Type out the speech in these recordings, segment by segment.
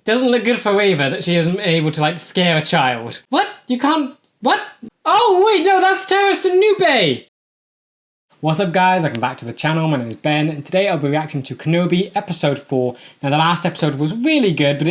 Doesn't look good for Reva that she isn't able to, like, scare a child. What? You can't... What? Oh, wait, no, that's Terrace and Nube! What's up, guys? Welcome back to the channel. My name is Ben, and today I'll be reacting to Kenobi Episode 4. Now, the last episode was really good, but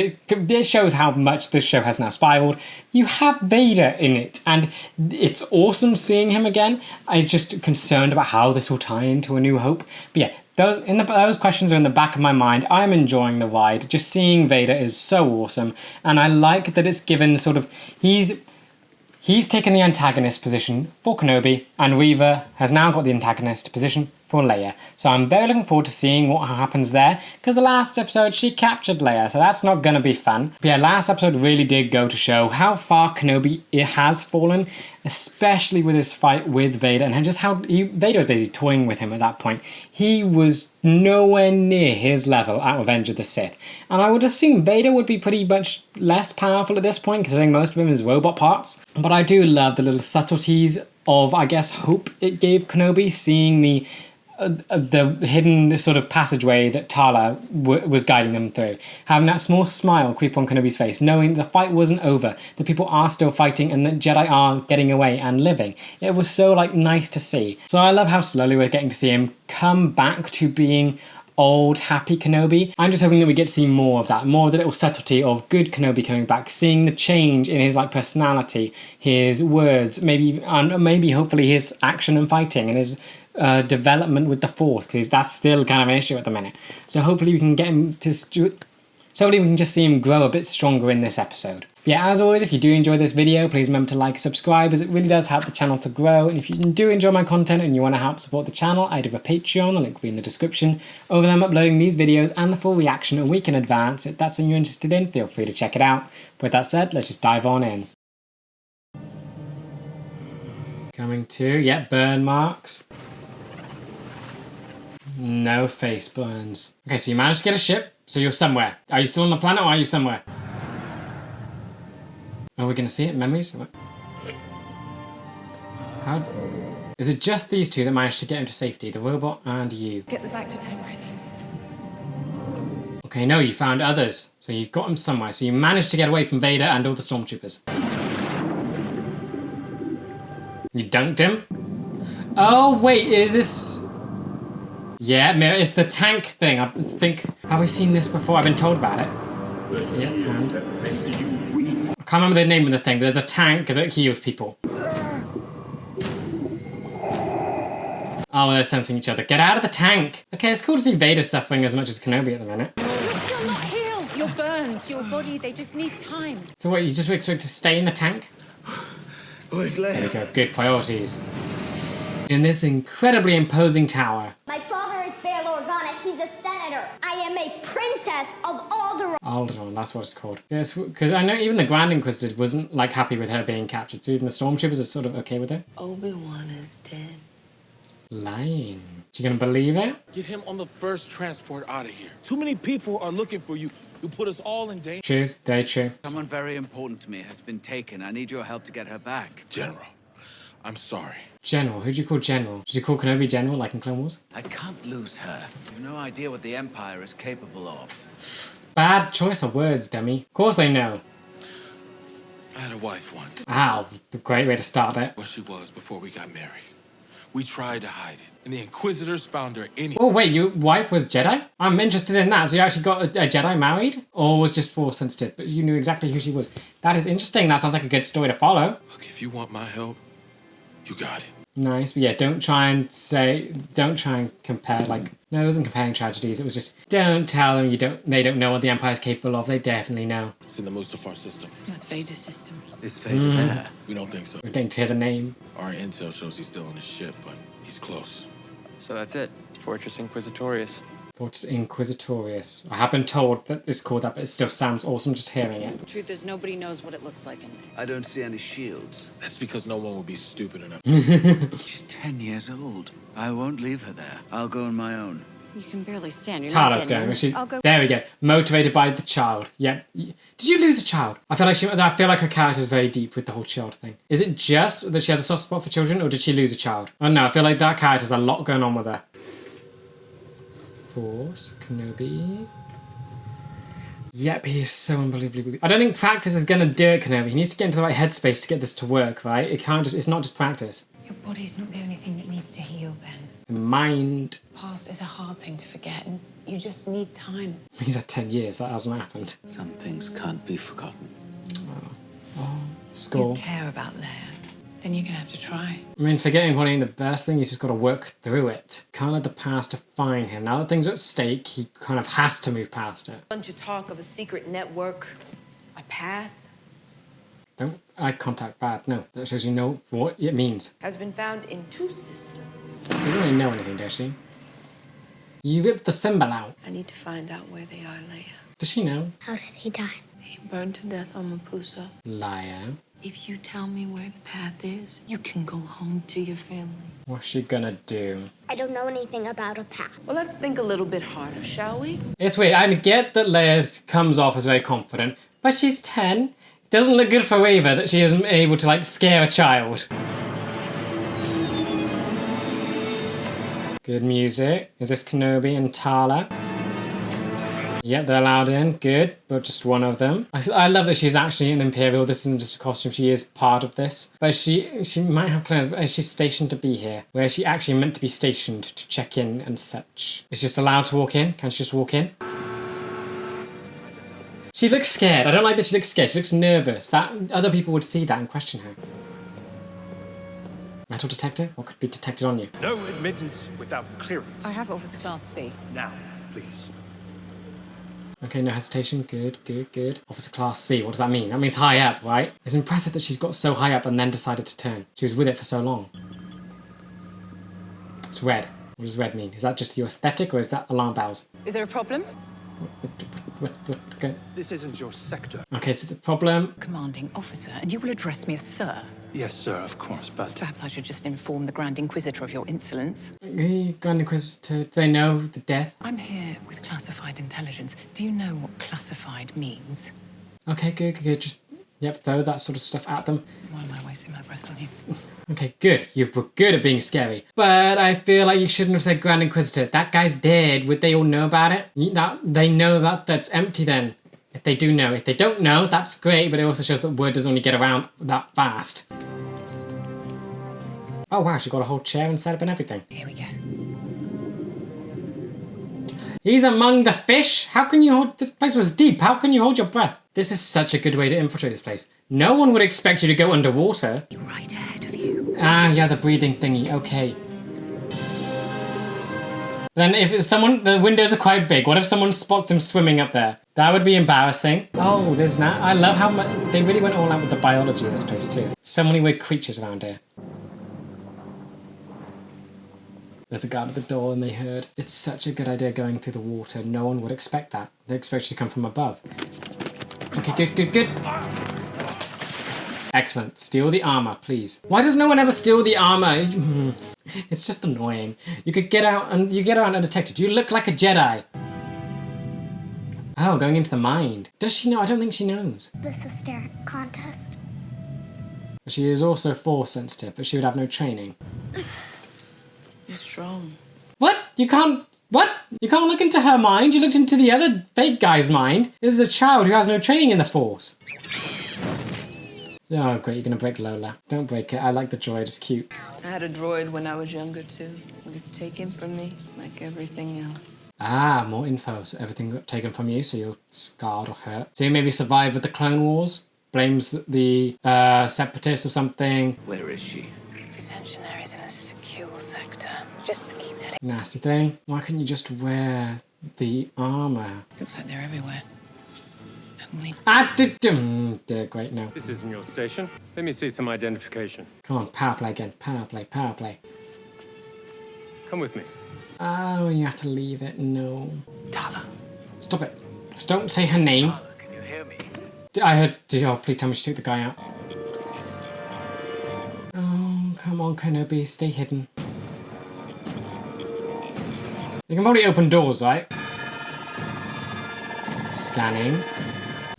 it shows how much this show has now spiraled. You have Vader in it, and it's awesome seeing him again. I'm just concerned about how this will tie into A New Hope. But yeah, those questions are in the back of my mind. I'm enjoying the ride. Just seeing Vader is so awesome, and I like that it's given sort of... He's taken the antagonist position for Kenobi, and Reva has now got the antagonist position for Leia. So I'm very looking forward to seeing what happens there, because the last episode she captured Leia, so that's not going to be fun. But yeah, last episode really did go to show how far Kenobi has fallen, especially with his fight with Vader, and just how Vader was basically toying with him at that point. He was nowhere near his level at Revenge of the Sith. And I would assume Vader would be pretty much less powerful at this point, considering most of him is robot parts. But I do love the little subtleties of, I guess, hope it gave Kenobi, seeing the hidden sort of passageway that Tala was guiding them through. Having that small smile creep on Kenobi's face, knowing the fight wasn't over, the people are still fighting, and that Jedi are getting away and living. It was so, like, nice to see. So I love how slowly we're getting to see him come back to being old, happy Kenobi. I'm just hoping that we get to see more of that, more of the little subtlety of good Kenobi coming back, seeing the change in his, like, personality, his words, maybe hopefully his action and fighting, and his development with the Force, because that's still kind of an issue at the minute. So hopefully we can get him to... So hopefully we can just see him grow a bit stronger in this episode. But yeah, as always, if you do enjoy this video, please remember to like and subscribe, as it really does help the channel to grow. And if you do enjoy my content and you want to help support the channel, I do have a Patreon, the link will be in the description. Over there I'm uploading these videos and the full reaction a week in advance. If that's something you're interested in, feel free to check it out. With that said, let's just dive on in. Coming to, yeah, burn marks. No face burns. Okay, so you managed to get a ship, so you're somewhere. Are you still on the planet, or are you somewhere? Are we going to see it? Memories? How? Is it just these two that managed to get him to safety? The robot and you? Get the back to tank ready. Okay, no, you found others. So you got him somewhere. So you managed to get away from Vader and all the stormtroopers. You dunked him? Oh, wait, is this... Yeah, it's the tank thing. I think... Have we seen this before? I've been told about it. Yeah, hand. I can't remember the name of the thing, but there's a tank that heals people. Oh, they're sensing each other. Get out of the tank! Okay, it's cool to see Vader suffering as much as Kenobi at the minute. You're still not healed! Your burns, your body, they just need time. So what, you just expect to stay in the tank? Where's There we Leia? go, good priorities. In this incredibly imposing tower. My father is Bail Organa. He's a senator. I am a princess of Alderaan. Alderaan, that's what it's called. Yes, because I know even the Grand Inquisitor wasn't, like, happy with her being captured, so even the Stormtroopers are sort of okay with it. Obi-Wan is dead. Lying. You gonna believe it? Get him on the first transport out of here. Too many people are looking for you. You put us all in danger. True, very true. Someone very important to me has been taken. I need your help to get her back. General, I'm sorry. General, who'd you call General? Did you call Kenobi General, like in Clone Wars? I can't lose her. You've no idea what the Empire is capable of. Bad choice of words, dummy. Of course they know. I had a wife once. Ow, a great way to start it. What she was before we got married. We tried to hide it, and the Inquisitors found her anyway. Oh wait, your wife was Jedi? I'm interested in that. So you actually got a Jedi married? Or was just Force sensitive, but you knew exactly who she was? That is interesting. That sounds like a good story to follow. Look, if you want my help, you got it. Nice, but yeah, don't try and compare, like, no, it wasn't comparing tragedies, it was just, don't tell them they don't know what the Empire's capable of, they definitely know. It's in the Mustafar system. That's Vader's system. Is Vader there? We don't think so. We're getting to hear the name. Our intel shows he's still on his ship, but he's close. So that's it. Fortress Inquisitorius. Fortress Inquisitorius. I have been told that it's called that, but it still sounds awesome just hearing it. Truth is, nobody knows what it looks like in there. I don't see any shields. That's because no one will be stupid enough. She's 10 years old. I won't leave her there. I'll go on my own. You can barely stand. You're Tala's not going. getting in. I'll go. There we go. Motivated by the child. Yep. Did you lose a child? I feel like her character is very deep with the whole child thing. Is it just that she has a soft spot for children, or did she lose a child? Oh no, I feel like that character has a lot going on with her. Force, Kenobi. Yep, he is so unbelievably. I don't think practice is gonna do it, Kenobi. He needs to get into the right headspace to get this to work, right? It can't just. It's not just practice. Your body's not the only thing that needs to heal, Ben. The mind. Past is a hard thing to forget, and you just need time. He's had 10 years. That hasn't happened. Some things can't be forgotten. Score. You care about Leia, then you're gonna have to try. I mean, forgetting what ain't the best thing. He's just got to work through it. Can't let the past define him. Now that things are at stake, he kind of has to move past it. Bunch of talk of a secret network, a path, Don't eye contact bad. No, that shows you know what it means. has been found in 2 systems. She doesn't really know anything, does she? You ripped the symbol out. I need to find out where they are, Leia. Does she know? How did he die? He burned to death on Mapusa. Liar. If you tell me where the path is, you can go home to your family. What's she gonna do? I don't know anything about a path. Well, let's think a little bit harder, shall we? It's weird. I get that Leia comes off as very confident, but she's 10. It doesn't look good for Reva that she isn't able to, like, scare a child. Good music. Is this Kenobi and Tala? Yep, they're allowed in. Good, but just one of them. I love that she's actually an Imperial. This isn't just a costume. She is part of this. But she might have plans, but she's stationed to be here. Where is she actually meant to be stationed to check in and such? Is she just allowed to walk in? Can she just walk in? She looks scared. I don't like that she looks scared. She looks nervous. That other people would see that and question her. Metal detector? What could be detected on you? No admittance without clearance. I have Officer Class C. Now, please. Okay, no hesitation. Good, good, good. Officer Class C. What does that mean? That means high up, right? It's impressive that she's got so high up and then decided to turn. She was with it for so long. It's red. What does red mean? Is that just your aesthetic or is that alarm bells? Is there a problem? Okay. This isn't your sector. Okay, so the problem... Commanding officer, and you will address me as Sir. Yes, sir, of course, but... Perhaps I should just inform the Grand Inquisitor of your insolence. Grand Inquisitor, do they know the death? I'm here with classified intelligence. Do you know what classified means? Okay, good, good, good. Just, yep, throw that sort of stuff at them. Why am I wasting my breath on you? Okay, good. You were good at being scary. But I feel like you shouldn't have said Grand Inquisitor. That guy's dead. Would they all know about it? They know that that's empty then. If they do know. If they don't know, that's great, but it also shows that word doesn't only get around that fast. Oh wow, she got a whole chair and setup and everything. Here we go. He's among the fish? How can you hold... This place was deep. How can you hold your breath? This is such a good way to infiltrate this place. No one would expect you to go underwater. Right ahead of you. Ah, he has a breathing thingy. Okay. Then if someone... The windows are quite big. What if someone spots him swimming up there? That would be embarrassing. Oh, there's not... I love how much... They really went all out with the biology in this place too. So many weird creatures around here. There's a guard at the door and they heard. It's such a good idea going through the water. No one would expect that. They expect you to come from above. Okay, good, good, good. Excellent. Steal the armor, please. Why does no one ever steal the armor? It's just annoying. You could get out and you get out undetected. You look like a Jedi. Oh, going into the mind. Does she know? I don't think she knows. This is their contest. She is also force sensitive, but she would have no training. You're strong. What? You can't... What? You can't look into her mind? You looked into the other fake guy's mind? This is a child who has no training in the Force. Oh, great, you're gonna break Lola. Don't break it. I like the droid, it's cute. I had a droid when I was younger, too. It was taken from me, like everything else. Ah, more info. So everything got taken from you, so you're scarred or hurt. So you maybe survived with the Clone Wars? Blames the Separatists or something. Where is she? Detention areas in a secure sector. Just keep heading. Nasty thing. Why couldn't you just wear the armor? Looks like they're everywhere. Great, no. This isn't your station. Let me see some identification. Come on, power play again. Power play, power play. Come with me. Oh, you have to leave it. No. Tala. Stop it. Just don't say her name. Tala, can you hear me? I heard... Oh, please tell me she took the guy out. Oh, come on, Kenobi. Stay hidden. You can probably open doors, right? Scanning.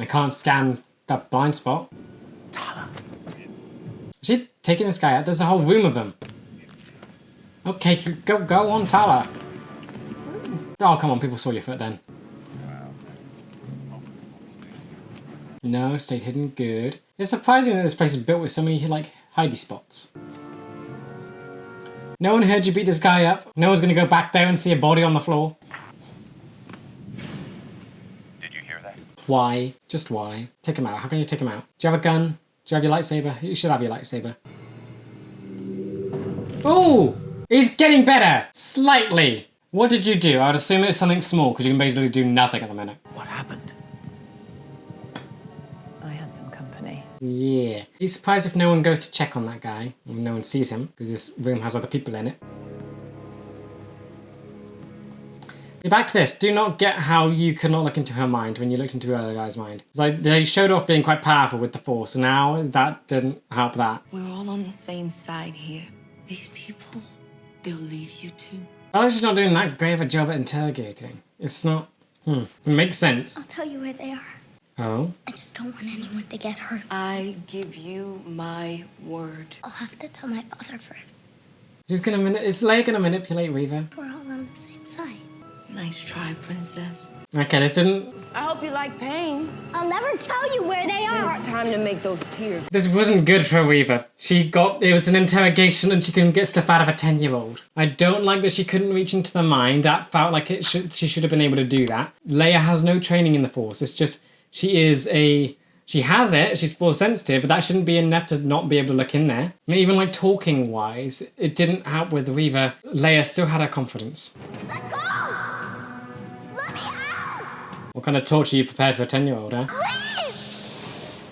I can't scan that blind spot. Tala. Is she taking this guy out? There's a whole room of them. Okay, go on, Tala. Oh, come on, people saw your foot then. No, stayed hidden. Good. It's surprising that this place is built with so many, like, hidey spots. No one heard you beat this guy up. No one's gonna go back there and see a body on the floor. Did you hear that? Why? Just why? Take him out. How can you take him out? Do you have a gun? Do you have your lightsaber? You should have your lightsaber. Oh! He's getting better! Slightly! What did you do? I would assume it was something small, because you can basically do nothing at the minute. What happened? I had some company. Yeah. He's surprised if no one goes to check on that guy. Or no one sees him, because this room has other people in it. Back to this. Do not get how you could not look into her mind when you looked into the other guy's mind. It's like they showed off being quite powerful with the Force, and now that didn't help that. We're all on the same side here. These people, they'll leave you too. I'm just not doing that great of a job at interrogating. It's not... It makes sense. I'll tell you where they are. Oh? I just don't want anyone to get hurt. I give you my word. I'll have to tell my father first. She's gonna is Leia gonna manipulate Weaver? We're all on the same side. Nice try, princess. Okay, this didn't... I hope you like pain. I'll never tell you where they are. It's time to make those tears. This wasn't good for Weaver. It was an interrogation and she couldn't get stuff out of a 10-year-old. I don't like that she couldn't reach into the mind. That felt like she should have been able to do that. Leia has no training in the Force. It's just, she has it, she's Force sensitive, but that shouldn't be enough to not be able to look in there. I mean, even like talking wise, it didn't help with Weaver. Leia still had her confidence. Let go! Let me out! What kind of torture you prepared for a 10-year-old, huh? Please!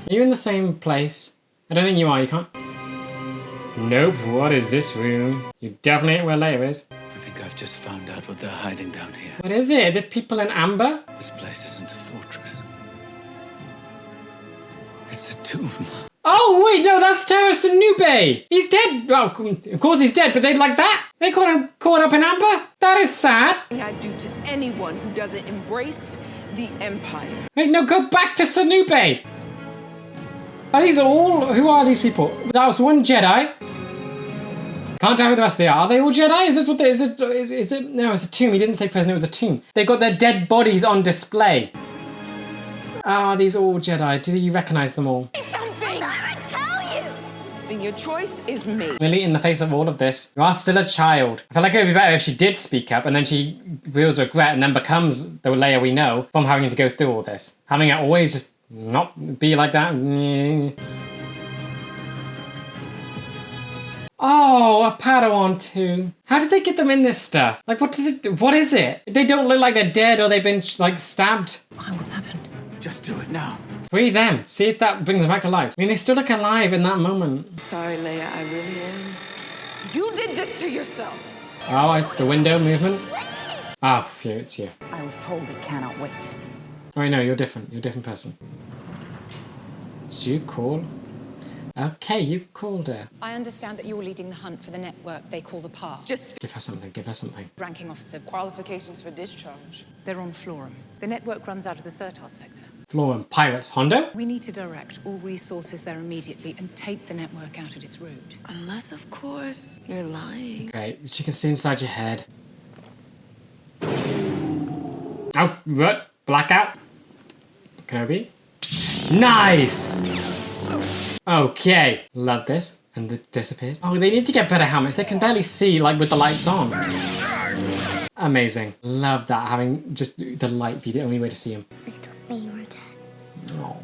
Are you in the same place? I don't think you are, you can't. Nope, what is this room? You definitely ain't where Leia is. I think I've just found out what they're hiding down here. What is it? There's people in amber? This place isn't a fortress. It's a tomb. Oh, wait, no, that's Terrace and Nube. He's dead. Well, of course he's dead, but they like that. They caught him caught up in amber. That is sad. I do to anyone who doesn't embrace the Empire. Wait, no, go back to Sanube. Are these all... Who are these people? That was one Jedi. Can't tell who the rest of they are. Are they all Jedi? Is this what they... Is it... No, it's a tomb. He didn't say prison, it was a tomb. They've got their dead bodies on display. Are these all Jedi? Do you recognize them all? Something! I tell you! Then your choice is made. Really, in the face of all of this, you are still a child. I feel like it would be better if she did speak up and then she feels regret and then becomes the Leia we know from having to go through all this. Having it always just not be like that. Oh, a Padawan too. How did they get them in this stuff? Like, what is it? They don't look like they're dead or they've been, like, stabbed. Why? What's happened? Just do it now. Free them. See if that brings them back to life. I mean, they still look alive in that moment. Sorry, Leia, I really am. You did this to yourself. Oh, the window movement. Oh, phew, it's you. I was told it cannot wait. Oh, I know, you're different. You're a different person. Did you call? Okay, you called her. I understand that you're leading the hunt for the network they call the Path. Just Give her something, give her something. Ranking officer. qualifications for discharge. They're on Florum. The network runs out of the Sertar sector. Floor pirates. Hondo? We need to direct all resources there immediately and take the network out at its root. Unless, of course, you're lying. Okay, she can see inside your head. Oh, what? Blackout? Kenobi? Nice! Okay, love this. And it disappeared. Oh, they need to get better helmets. They can barely see, like, with the lights on. Amazing. Love that, having just the light be the only way to see him. They told me you were dead. Oh,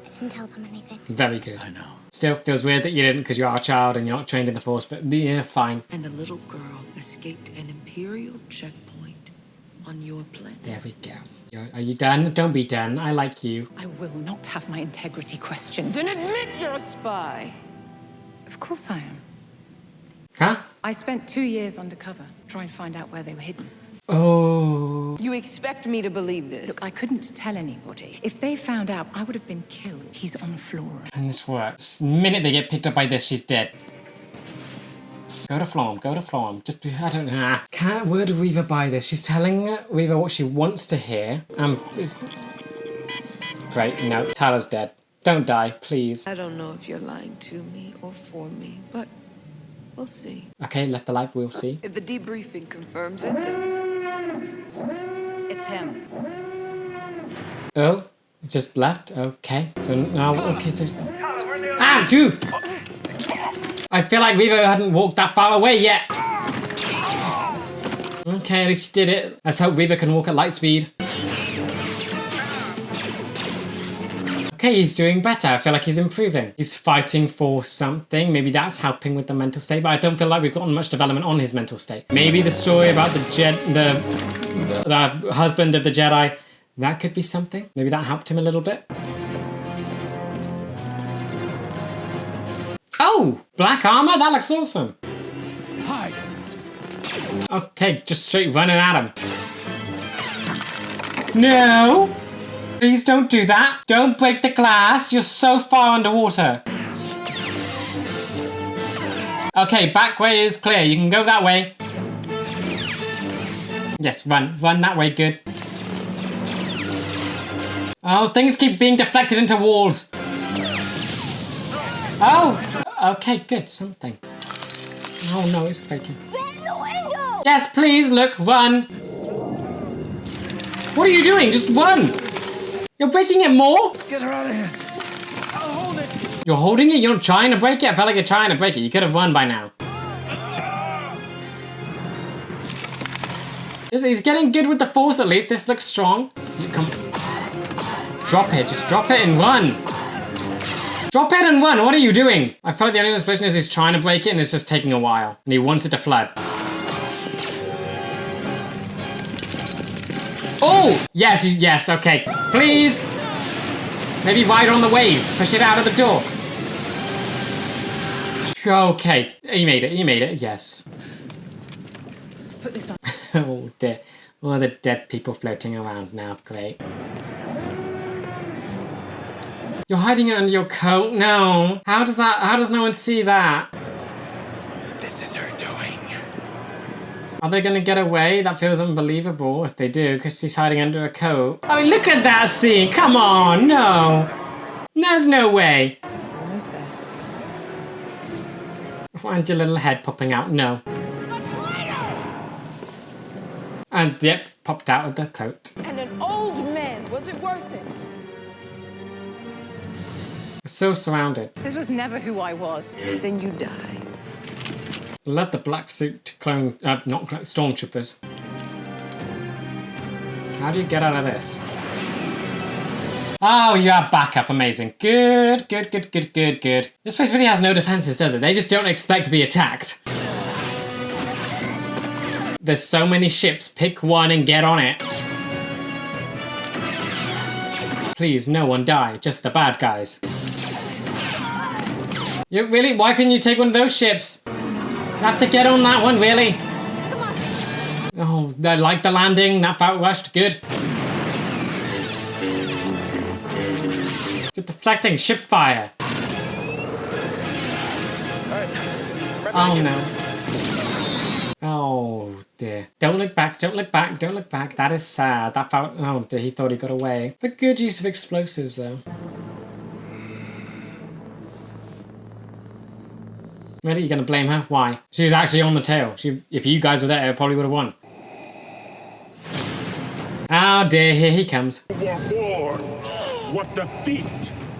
I didn't tell them anything. very good. I know. Still feels weird that you didn't because you are a child and you're not trained in the Force, but yeah, fine. And a little girl escaped an Imperial checkpoint on your planet. There we go. Are you done? Don't be done. I like you. I will not have my integrity questioned. Then admit you're a spy. Of course I am. Huh? I spent 2 years undercover trying to find out where they were hidden. Oh. You expect me to believe this? Look, I couldn't tell anybody. If they found out, I would have been killed. He's on Florum. And this works. The minute they get picked up by this, she's dead. Go to Flom, go to Flom. Just, I don't know. Can't word Reva buy this. She's telling Reva what she wants to hear. Great, no, Tala's dead. Don't die, please. I don't know if you're lying to me or for me, but we'll see. Okay, left alive, we'll see. If the debriefing confirms it, then... It's him. Oh, Just left? Okay. So now, okay, so... Ah, dude! I feel like Reaver hadn't walked that far away yet. Okay, at least she did it. Let's hope Reaver can walk at light speed. Okay, he's doing better. I feel like he's improving. He's fighting for something. Maybe that's helping with the mental state, but I don't feel like we've gotten much development on his mental state. Maybe the story about the husband of the Jedi, that could be something. Maybe that helped him a little bit. Oh, black armor? That looks awesome. Hide. Okay, just straight running at him. No! Please don't do that. Don't break the glass. You're so far underwater. Okay, back way is clear. You can go that way. Yes, run. Run that way. Good. Oh, things keep being deflected into walls. Oh! Okay, good. Something. Oh no, it's breaking. Bend the window! Yes, please, look, run. What are you doing? Just run. You're breaking it more? Get her out of here. I'll hold it. You're holding it? You're not trying to break it? I felt like you're trying to break it. You could have run by now. He's getting good with the force at least. This looks strong. Come. Drop it. Just drop it and run. Drop it and run. What are you doing? I feel like the only explanation is he's trying to break it and it's just taking a while. And he wants it to flood. Oh! Yes, yes, okay. Please! Maybe ride on the waves. Push it out of the door. Okay. He made it, yes. Put this on. Oh dear. All the dead people floating around now. Great. You're hiding it under your coat? No. How does no one see that? This is her doing. Are they gonna get away? That feels unbelievable if they do, because she's hiding under a coat. I mean, look at that scene! Come on, no! There's no way! Almost there. Find your little head popping out, no. And yep, popped out of the coat. And an old man. Was it worth it? So surrounded. This was never who I was. Then you die. Love the black suit clone, not clone, stormtroopers. How do you get out of this? Oh, you have backup, amazing. Good, good, good, good, good, good. This place really has no defenses, does it? They just don't expect to be attacked. There's so many ships, pick one and get on it. Please, no one die, just the bad guys. You really? Why couldn't you take one of those ships? You have to get on that one, really? Oh, I like the landing, that felt rushed, good. It's deflecting ship fire. Oh no. Oh dear. Don't look back, don't look back, don't look back. That is sad. That felt, oh dear, he thought he got away. But good use of explosives though. Really? You're gonna blame her? Why? She was actually on the tail. If you guys were there, it probably would have won. Oh dear, here he comes. What defeat?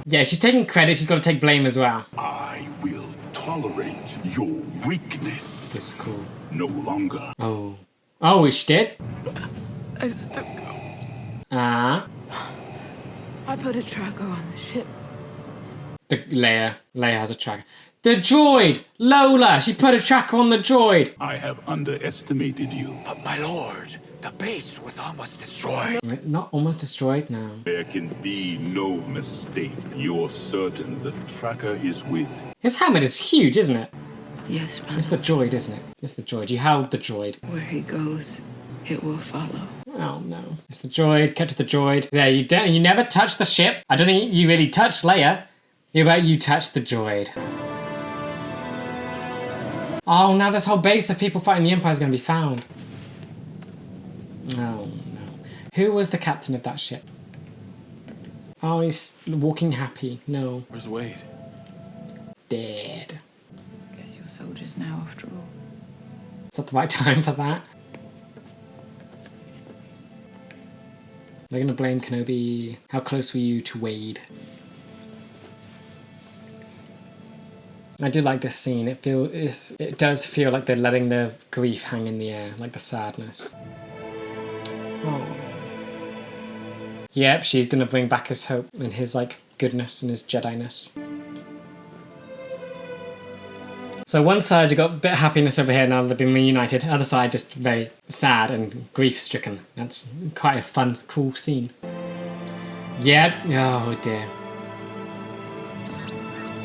Yeah, she's taking credit, she's got to take blame as well. I will tolerate your weakness. This is cool. No longer. Oh. Oh, is she dead? I put a tracker on the ship. Leia has a tracker. The droid! Lola! She put a tracker on the droid! I have underestimated you. But my lord, the base was almost destroyed. Not almost destroyed now. There can be no mistake. You're certain the tracker is with. His helmet is huge, isn't it? Yes, man. It's the droid, isn't it? It's the droid. You held the droid. Where he goes, it will follow. Oh no. It's the droid. Kept to the droid. There, you never touched the ship. I don't think you really touched Leia. You touched the droid. Oh, now this whole base of people fighting the Empire is going to be found. Oh no. Who was the captain of that ship? Oh, he's walking happy. No. Where's Wade? Dead. Guess you're soldiers now, after all. Is that the right time for that? They're gonna blame Kenobi. How close were you to Wade? I do like this scene. It does feel like they're letting the grief hang in the air, like the sadness. Oh. Yep, she's gonna bring back his hope and his like goodness and his Jedi-ness. So one side you got a bit of happiness over here now that they've been reunited. Other side just very sad and grief-stricken. That's quite a fun, cool scene. Yep. Oh dear.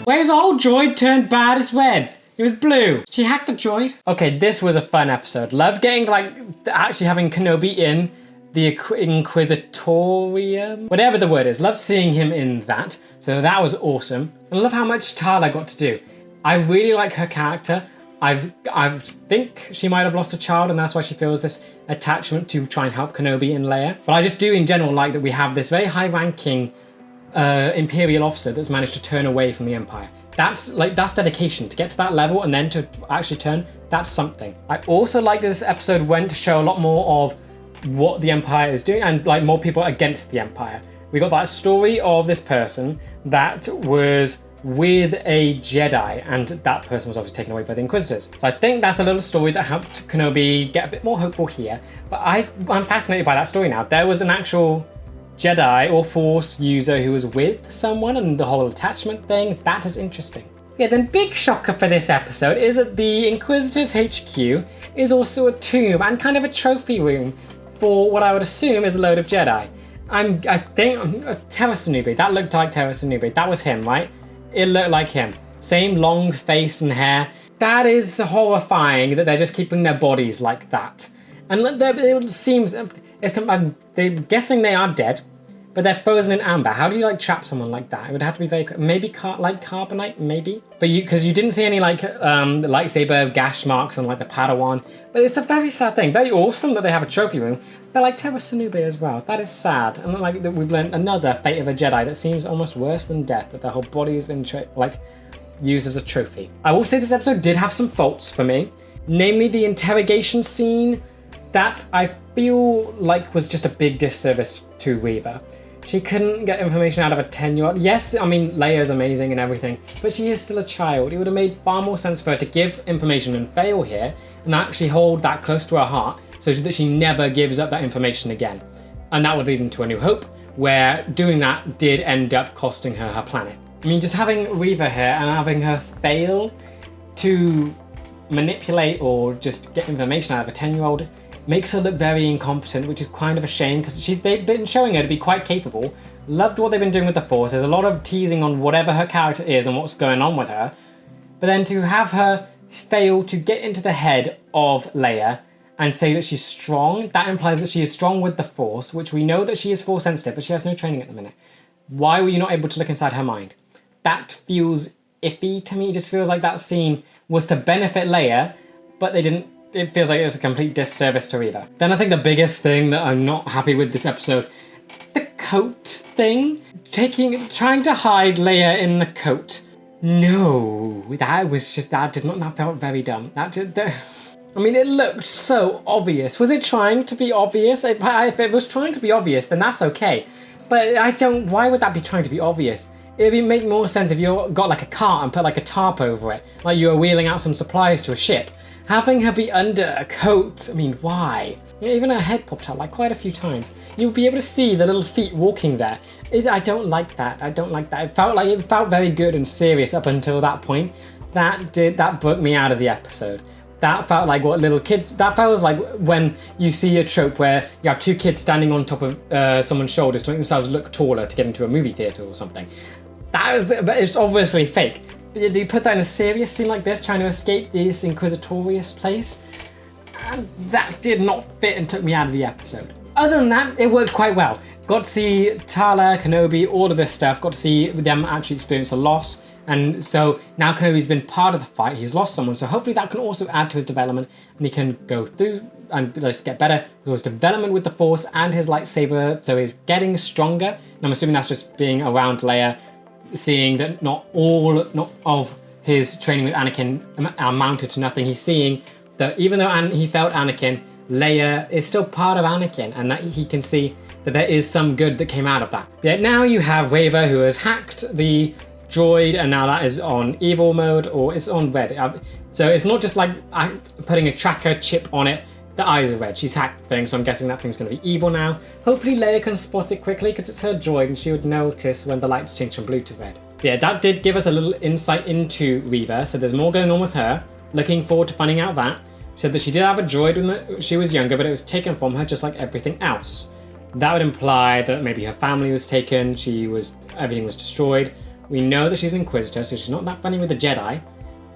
Where's the whole droid turned bad as red? It was blue. She hacked the droid. Okay, this was a fun episode. Loved getting like actually having Kenobi in the Inquisitorium, whatever the word is. Loved seeing him in that. So that was awesome. And I love how much Tala got to do. I really like her character. I think she might have lost a child and that's why she feels this attachment to try and help Kenobi and Leia. But I just do in general like that we have this very high-ranking Imperial officer that's managed to turn away from the Empire. That's dedication. To get to that level and then to actually turn, that's something. I also like this episode went to show a lot more of what the Empire is doing and like more people against the Empire. We got that story of this person that was with a Jedi and that person was obviously taken away by the Inquisitors. So I think that's a little story that helped Kenobi get a bit more hopeful here. But I'm fascinated by that story now. There was an actual Jedi or Force user who was with someone and the whole attachment thing, that is interesting. Yeah, then big shocker for this episode is that the Inquisitor's HQ is also a tomb and kind of a trophy room for what I would assume is a load of Jedi. I think Terrace Newby, that looked like Terrace Newby. That was him, right? It looked like him. Same long face and hair. That is horrifying that they're just keeping their bodies like that. And it seems, I'm guessing they are dead, but they're frozen in amber. How do you like trap someone like that? It would have to be very, maybe like carbonite, maybe? But because you didn't see any like lightsaber gash marks on like the Padawan. But it's a very sad thing. Very awesome that they have a trophy room. But like Terrace Newby as well. That is sad. And like that we've learned another fate of a Jedi that seems almost worse than death. That their whole body has been used as a trophy. I will say this episode did have some faults for me. Namely the interrogation scene that I feel like was just a big disservice to Reva. She couldn't get information out of a 10-year-old. Yes, I mean, Leia's amazing and everything, but she is still a child. It would have made far more sense for her to give information and fail here and actually hold that close to her heart so that she never gives up that information again. And that would lead into A New Hope, where doing that did end up costing her her planet. I mean, just having Reva here and having her fail to manipulate or just get information out of a 10-year-old makes her look very incompetent, which is kind of a shame because they've been showing her to be quite capable. Loved what they've been doing with the Force. There's a lot of teasing on whatever her character is and what's going on with her. But then to have her fail to get into the head of Leia and say that she's strong, that implies that she is strong with the Force, which we know that she is Force sensitive, but she has no training at the minute. Why were you not able to look inside her mind? That feels iffy to me. It just feels like that scene was to benefit Leia, but they didn't. It feels like it was a complete disservice to Reva. Then I think the biggest thing that I'm not happy with this episode, the coat thing. Trying to hide Leia in the coat. No, that felt very dumb. I mean, it looked so obvious. Was it trying to be obvious? If it was trying to be obvious, then that's okay. But why would that be trying to be obvious? It would make more sense if you got like a cart and put like a tarp over it, like you were wheeling out some supplies to a ship. Having her be under a coat, I mean, why? Even her head popped out like quite a few times. You would be able to see the little feet walking there. I don't like that. I don't like that. It felt very good and serious up until that point. That broke me out of the episode. That felt like what little kids. That feels like when you see a trope where you have two kids standing on top of someone's shoulders to make themselves look taller to get into a movie theater or something. But it's obviously fake. You put that in a serious scene like this, trying to escape this inquisitorious place, and that did not fit and took me out of the episode. Other than that, it worked quite well. Got to see Tala, Kenobi, all of this stuff. Got to see them actually experience a loss. And so now Kenobi's been part of the fight. He's lost someone. So hopefully that can also add to his development and he can go through and just get better with his development with the Force and his lightsaber. So he's getting stronger. And I'm assuming that's just being around Leia, seeing that not of his training with Anakin amounted to nothing. He's seeing that even though he felt Anakin, Leia is still part of Anakin and that he can see that there is some good that came out of that. Yet now you have Reva, who has hacked the droid, and now that is on evil mode, or it's on red. So it's not just like putting a tracker chip on it. The eyes are red. She's hacked the thing, so I'm guessing that thing's going to be evil now. Hopefully Leia can spot it quickly because it's her droid and she would notice when the lights change from blue to red. But yeah, that did give us a little insight into Reva, so there's more going on with her. Looking forward to finding out that. She said that she did have a droid when she was younger, but it was taken from her just like everything else. That would imply that maybe her family was taken, everything was destroyed. We know that she's an Inquisitor, so she's not that funny with the Jedi.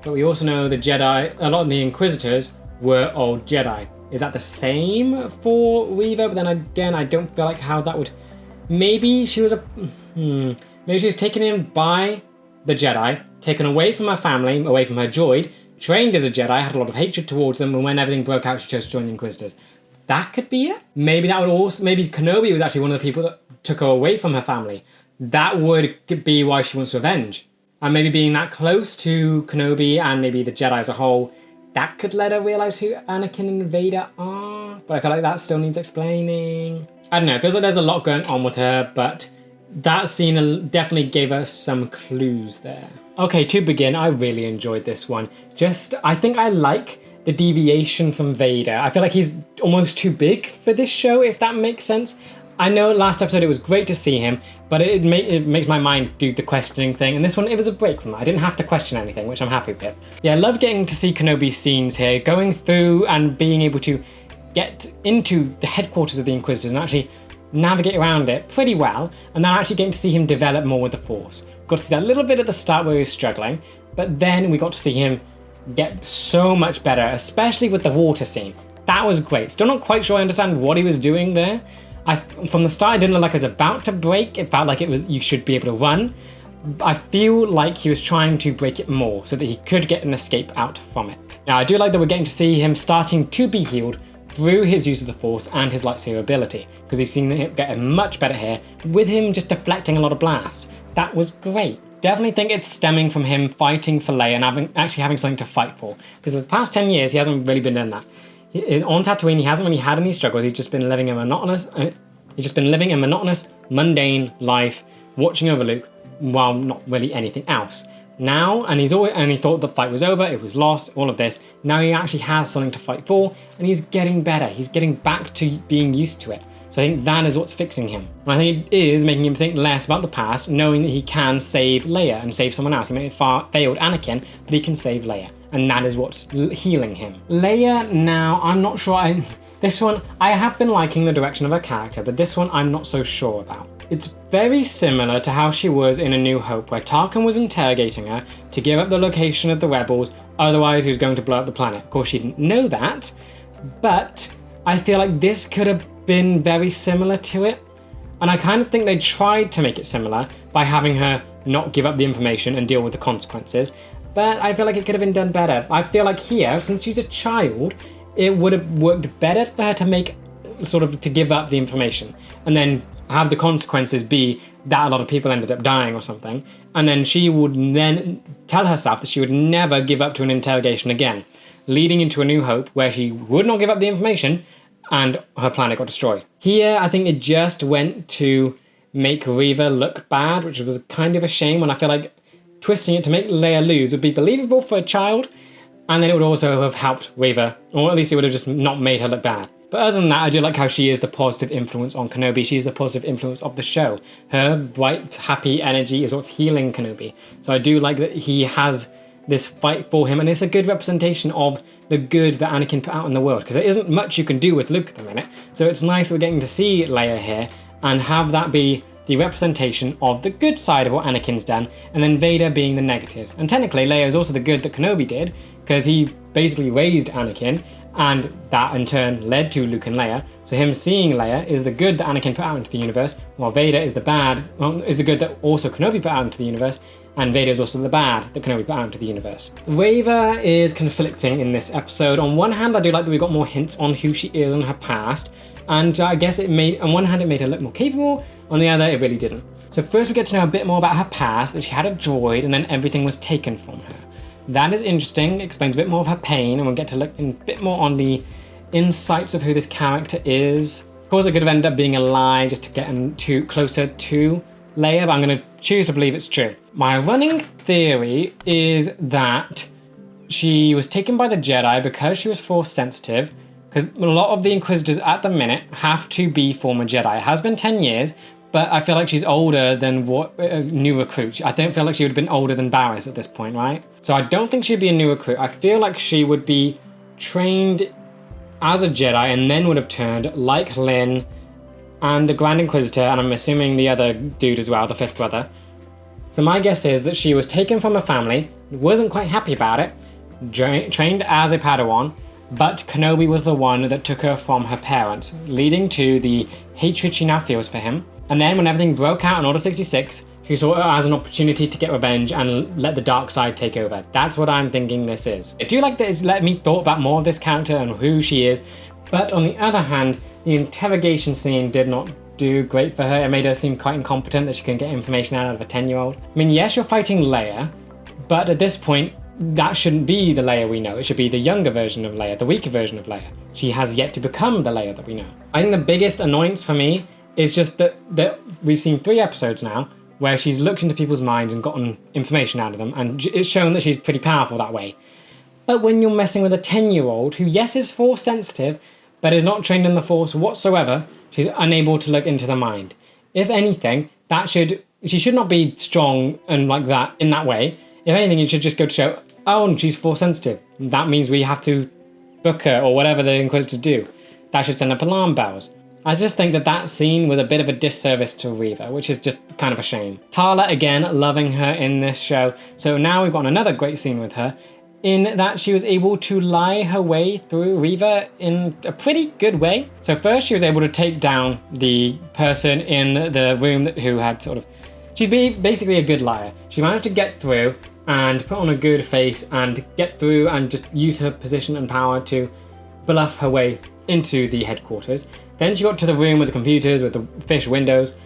But we also know the Jedi, a lot of the Inquisitors were old Jedi. Is that the same for Reva? But then again, I don't feel like how that would... Maybe she was maybe she was taken in by the Jedi, taken away from her family, away from her droid, trained as a Jedi, had a lot of hatred towards them, and when everything broke out, she chose to join the Inquisitors. That could be it. Maybe that would also... Maybe Kenobi was actually one of the people that took her away from her family. That would be why she wants revenge. And maybe being that close to Kenobi and maybe the Jedi as a whole, that could let her realise who Anakin and Vader are. But I feel like that still needs explaining. I don't know, it feels like there's a lot going on with her, but that scene definitely gave us some clues there. Okay, to begin, I really enjoyed this one. I think I like the deviation from Vader. I feel like he's almost too big for this show, if that makes sense. I know last episode it was great to see him, but it makes my mind do the questioning thing, and this one, it was a break from that. I didn't have to question anything, which I'm happy with. Yeah, I love getting to see Kenobi's scenes here, going through and being able to get into the headquarters of the Inquisitors and actually navigate around it pretty well, and then actually getting to see him develop more with the Force. Got to see that little bit at the start where he was struggling, but then we got to see him get so much better, especially with the water scene. That was great. Still not quite sure I understand what he was doing there. From the start, it didn't look like it was about to break. It felt like you should be able to run. I feel like he was trying to break it more so that he could get an escape out from it. Now, I do like that we're getting to see him starting to be healed through his use of the Force and his lightsaber ability, because we've seen him get much better here with him just deflecting a lot of blasts. That was great. Definitely think it's stemming from him fighting for Leia and actually having something to fight for, because for the past 10 years, he hasn't really been doing that. On Tatooine, he hasn't really had any struggles. He's just been living a monotonous, mundane life, watching over Luke, while not really anything else. Now, and he thought the fight was over, it was lost, all of this. Now he actually has something to fight for, and he's getting better. He's getting back to being used to it. So I think that is what's fixing him. And I think it is making him think less about the past, knowing that he can save Leia and save someone else. He may have failed Anakin, but he can save Leia. And that is what's healing him. Leia, now, I'm not sure. This one, I have been liking the direction of her character, but this one I'm not so sure about. It's very similar to how she was in A New Hope, where Tarkin was interrogating her to give up the location of the rebels, otherwise he was going to blow up the planet. Of course, she didn't know that, but I feel like this could have been very similar to it. And I kind of think they tried to make it similar by having her not give up the information and deal with the consequences. But I feel like it could have been done better. I feel like here, since she's a child, it would have worked better for her to give up the information and then have the consequences be that a lot of people ended up dying or something. And then she would then tell herself that she would never give up to an interrogation again, leading into A New Hope where she would not give up the information and her planet got destroyed. Here, I think it just went to make Reva look bad, which was kind of a shame, when I feel like twisting it to make Leia lose would be believable for a child, and then it would also have helped Reva, or at least it would have just not made her look bad. But other than that, I do like how she is the positive influence on Kenobi. She is the positive influence of the show. Her bright, happy energy is what's healing Kenobi. So I do like that he has this fight for him, and it's a good representation of the good that Anakin put out in the world, because there isn't much you can do with Luke at the minute. So it's nice that we're getting to see Leia here and have that be the representation of the good side of what Anakin's done, and then Vader being the negatives. And technically, Leia is also the good that Kenobi did, because he basically raised Anakin, and that in turn led to Luke and Leia. So him seeing Leia is the good that Anakin put out into the universe, while Vader is the good that also Kenobi put out into the universe, and Vader is also the bad that Kenobi put out into the universe. Reva is conflicting in this episode. On one hand, I do like that we got more hints on who she is and her past, and I guess on one hand it made her look more capable, on the other it really didn't. So first we get to know a bit more about her past, that she had a droid and then everything was taken from her. That is interesting, explains a bit more of her pain, and we'll get to look a bit more on the insights of who this character is. course, it could have ended up being a lie just to get closer to Leia, but I'm going to choose to believe it's true. My running theory is that she was taken by the Jedi because she was Force sensitive, because a lot of the Inquisitors at the minute have to be former Jedi. It has been 10 years, but I feel like she's older than what a new recruit. I don't feel like she would have been older than Barriss at this point, right? So I don't think she'd be a new recruit. I feel like she would be trained as a Jedi and then would have turned like Lynn and the Grand Inquisitor, and I'm assuming the other dude as well, the fifth brother. So my guess is that she was taken from a family, wasn't quite happy about it, trained as a Padawan, but Kenobi was the one that took her from her parents, leading to the hatred she now feels for him. And then when everything broke out in Order 66, she saw it as an opportunity to get revenge and let the dark side take over. That's what I'm thinking this is. I do like that it's let me thought about more of this character and who she is, but on the other hand, the interrogation scene did not do great for her. It made her seem quite incompetent that she couldn't get information out of a 10-year-old. I mean, yes, you're fighting Leia, but at this point, that shouldn't be the Leia we know. It should be the younger version of Leia, the weaker version of Leia. She has yet to become the Leia that we know. I think the biggest annoyance for me is just that we've seen 3 episodes now where she's looked into people's minds and gotten information out of them, and it's shown that she's pretty powerful that way. But when you're messing with a 10-year-old who, yes, is Force sensitive, but is not trained in the Force whatsoever, she's unable to look into the mind. If anything, she should not be strong and like that in that way. If anything, it should just go to show, oh, she's Force sensitive. That means we have to book her, or whatever the Inquisitors do. That should send up alarm bells. I just think that scene was a bit of a disservice to Reva, which is just kind of a shame. Tala, again, loving her in this show. So now we've got another great scene with her, in that she was able to lie her way through Reva in a pretty good way. So first she was able to take down the person in the room who had sort of... She'd be basically a good liar. She managed to get through and put on a good face and get through and just use her position and power to bluff her way into the headquarters. Then she got to the room with the computers, with the fish windows.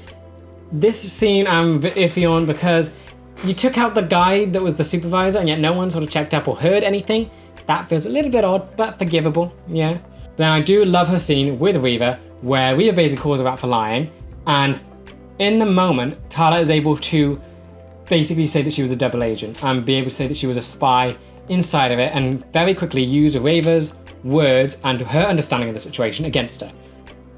This scene I'm iffy on because you took out the guy that was the supervisor and yet no one sort of checked up or heard anything. That feels a little bit odd, but forgivable, yeah. Then I do love her scene with Reva, where Reva basically calls her out for lying, and in the moment, Tala is able to basically say that she was a double agent and be able to say that she was a spy inside of it, and very quickly use Reva's words and her understanding of the situation against her.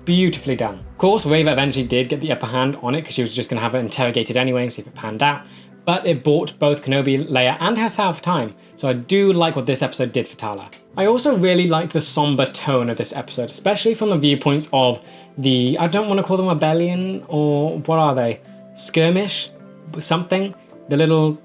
Beautifully done. Of course, Reva eventually did get the upper hand on it because she was just going to have it interrogated anyway and see if it panned out. But it bought both Kenobi, Leia, and herself time. So I do like what this episode did for Tala. I also really liked the somber tone of this episode, especially from the viewpoints of the, I don't want to call them rebellion, or what are they? Skirmish? Something? The little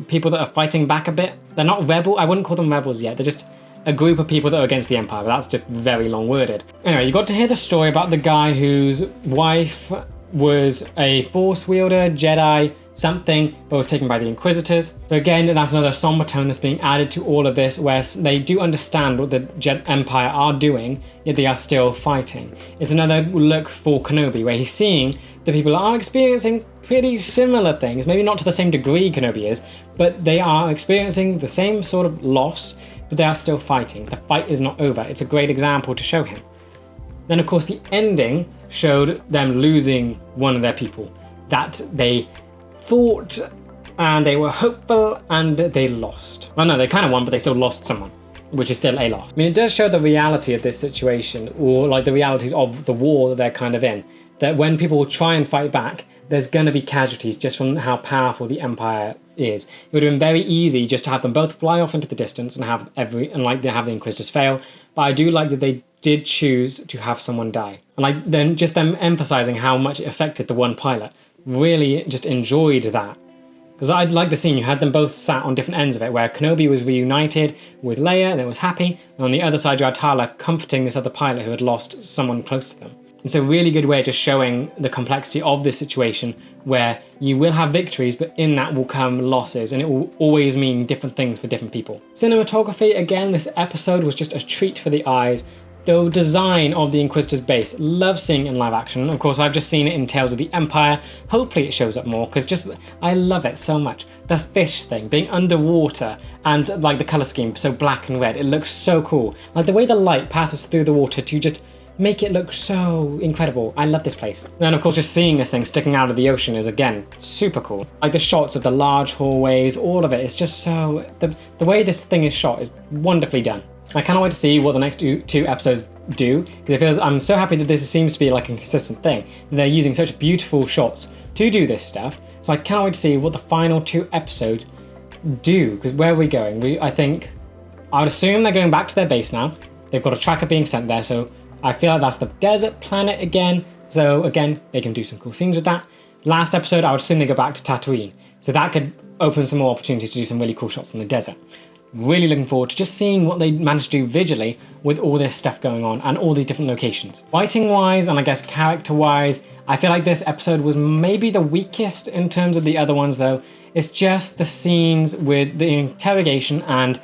people that are fighting back a bit. They're not rebel, I wouldn't call them rebels yet. They're just a group of people that are against the Empire, but that's just very long worded. Anyway, you got to hear the story about the guy whose wife was a Force wielder, Jedi, something, but was taken by the Inquisitors. So again, that's another somber tone that's being added to all of this, where they do understand what the Empire are doing, yet they are still fighting. It's another look for Kenobi, where he's seeing that people are experiencing pretty similar things, maybe not to the same degree Kenobi is, but they are experiencing the same sort of loss, but they are still fighting. The fight is not over. It's a great example to show him. Then of course the ending showed them losing one of their people, that they fought and they were hopeful and they lost. Well, no, they kind of won, but they still lost someone, which is still a loss. I mean, it does show the reality of this situation, or like the realities of the war that they're kind of in, that when people try and fight back, there's going to be casualties just from how powerful the Empire is. It would have been very easy just to have them both fly off into the distance and have the Inquisitors fail, but I do like that they did choose to have someone die. And like then just them emphasizing how much it affected the one pilot. Really just enjoyed that. Because I like the scene, you had them both sat on different ends of it, where Kenobi was reunited with Leia and it was happy, and on the other side you had Tala comforting this other pilot who had lost someone close to them. It's a really good way of just showing the complexity of this situation, where you will have victories, but in that will come losses, and it will always mean different things for different people. Cinematography, again, this episode was just a treat for the eyes. The design of the Inquisitor's base, love seeing it in live action. Of course, I've just seen it in Tales of the Empire. Hopefully it shows up more, because I love it so much. The fish thing, being underwater, and like the colour scheme, so black and red, it looks so cool. Like the way the light passes through the water to just make it look so incredible. I love this place. And of course, just seeing this thing sticking out of the ocean is, again, super cool. Like the shots of the large hallways, all of it, it's just so... The way this thing is shot is wonderfully done. I cannot wait to see what the next two episodes do, because I'm so happy that this seems to be like a consistent thing. They're using such beautiful shots to do this stuff, so I cannot wait to see what the final 2 episodes do, because where are we going? I would assume they're going back to their base now. They've got a tracker being sent there, so I feel like that's the desert planet again, so again, they can do some cool scenes with that. Last episode, I would assume they go back to Tatooine, so that could open some more opportunities to do some really cool shots in the desert. Really looking forward to just seeing what they managed to do visually with all this stuff going on and all these different locations. Writing wise and I guess character wise, I feel like this episode was maybe the weakest in terms of the other ones though. It's just the scenes with the interrogation and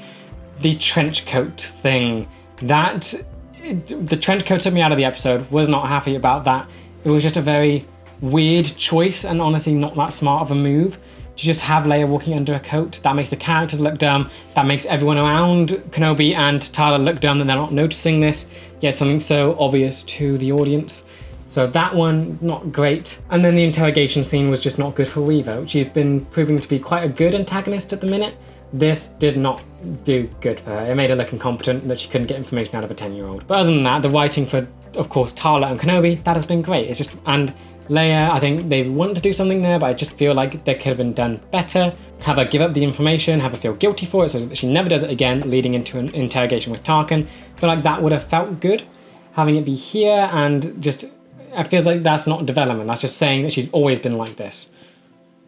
the trench coat thing. The trench coat took me out of the episode, was not happy about that. It was just a very weird choice and honestly not that smart of a move. To just have Leia walking under a coat, that makes the characters look dumb, that makes everyone around Kenobi and Tala look dumb, and they're not noticing this, yet something so obvious to the audience. So that one, not great. And then the interrogation scene was just not good for Reva. She's been proving to be quite a good antagonist at the minute. This did not do good for her. It made her look incompetent, that she couldn't get information out of a 10-year-old. But other than that, the writing for, of course, Tala and Kenobi, that has been great. It's just, and Leia, I think they want to do something there, but I just feel like they could have been done better. Have her give up the information, have her feel guilty for it so that she never does it again, leading into an interrogation with Tarkin. I feel like that would have felt good. Having it be here and just, it feels like that's not development. That's just saying that she's always been like this.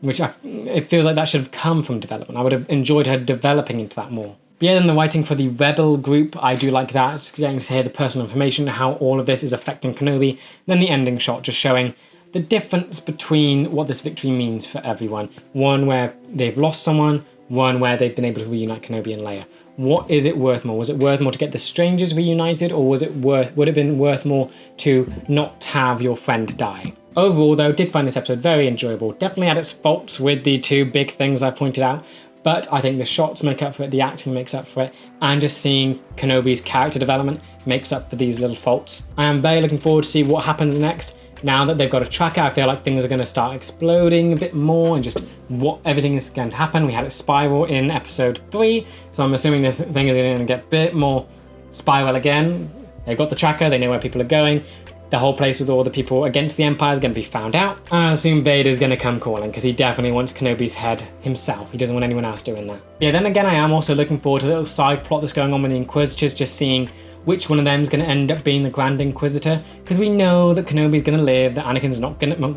It feels like that should have come from development. I would have enjoyed her developing into that more. But yeah, then the writing for the rebel group, I do like that. It's getting to hear the personal information, how all of this is affecting Kenobi. Then the ending shot just showing the difference between what this victory means for everyone. One where they've lost someone, one where they've been able to reunite Kenobi and Leia. What is it worth more? Was it worth more to get the strangers reunited, or would it have been worth more to not have your friend die? Overall though, did find this episode very enjoyable. Definitely had its faults with the 2 big things I pointed out, but I think the shots make up for it, the acting makes up for it, and just seeing Kenobi's character development makes up for these little faults. I am very looking forward to see what happens next. Now that they've got a tracker, I feel like things are going to start exploding a bit more and just what everything is going to happen. We had a spiral in episode 3, so I'm assuming this thing is going to get a bit more spiral again. They've got the tracker, they know where people are going. The whole place with all the people against the Empire is going to be found out. And I assume Vader's going to come calling because he definitely wants Kenobi's head himself. He doesn't want anyone else doing that. Yeah, then again, I am also looking forward to the little side plot that's going on with the Inquisitors, just seeing which one of them is going to end up being the Grand Inquisitor, because we know that Kenobi's going to live, that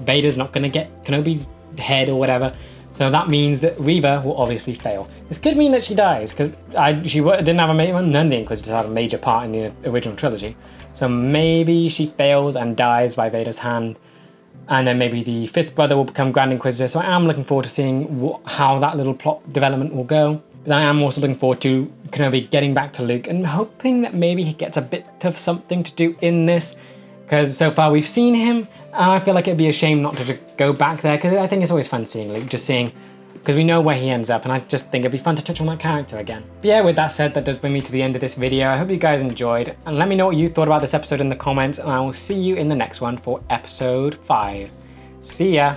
Vader's not going to get Kenobi's head or whatever, so that means that Reva will obviously fail. This could mean that she dies, because she didn't have none of the Inquisitors had a major part in the original trilogy, so maybe she fails and dies by Vader's hand, and then maybe the 5th brother will become Grand Inquisitor, so I am looking forward to seeing how that little plot development will go. But I am also looking forward to Kenobi getting back to Luke and hoping that maybe he gets a bit of something to do in this, because so far we've seen him and I feel like it'd be a shame not to go back there, because I think it's always fun seeing Luke, just seeing, because we know where he ends up and I just think it'd be fun to touch on that character again. But yeah, with that said, that does bring me to the end of this video. I hope you guys enjoyed, and let me know what you thought about this episode in the comments, and I will see you in the next one for episode 5. See ya!